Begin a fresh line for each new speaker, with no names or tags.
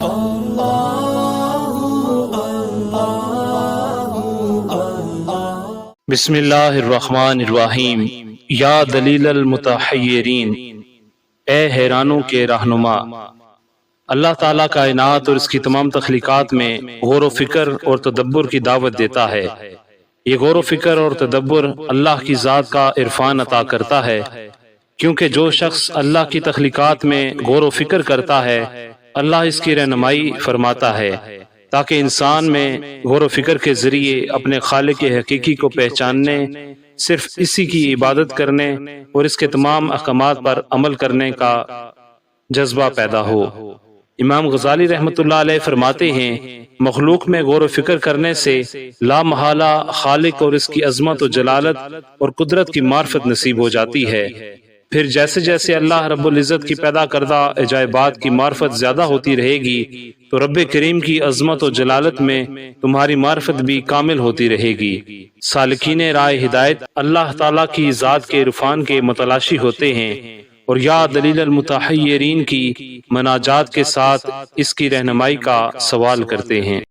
بسم اللہ الرحمن الرحیم۔ یا دلیل المتحیرین، اے حیرانوں کے رہنما۔ اللہ تعالیٰ کائنات اور اس کی تمام تخلیقات میں غور و فکر اور تدبر کی دعوت دیتا ہے۔ یہ غور و فکر اور تدبر اللہ کی ذات کا عرفان عطا کرتا ہے، کیونکہ جو شخص اللہ کی تخلیقات میں غور و فکر کرتا ہے اللہ اس کی رہنمائی فرماتا ہے تاکہ انسان میں غور و فکر کے ذریعے اپنے خالق حقیقی کو پہچاننے، صرف اسی کی عبادت کرنے اور اس کے تمام احکامات پر عمل کرنے کا جذبہ پیدا ہو۔ امام غزالی رحمۃ اللہ علیہ فرماتے ہیں، مخلوق میں غور و فکر کرنے سے لا محالہ خالق اور اس کی عظمت و جلالت اور قدرت کی معرفت نصیب ہو جاتی ہے۔ پھر جیسے جیسے اللہ رب العزت کی پیدا کردہ عجائبات کی معرفت زیادہ ہوتی رہے گی تو رب کریم کی عظمت و جلالت میں تمہاری معرفت بھی کامل ہوتی رہے گی۔ سالکین راہ ہدایت اللہ تعالیٰ کی ذات کے عرفان کے متلاشی ہوتے ہیں اور یا دلیل المتحیرین کی مناجات کے ساتھ اس کی رہنمائی کا سوال کرتے ہیں۔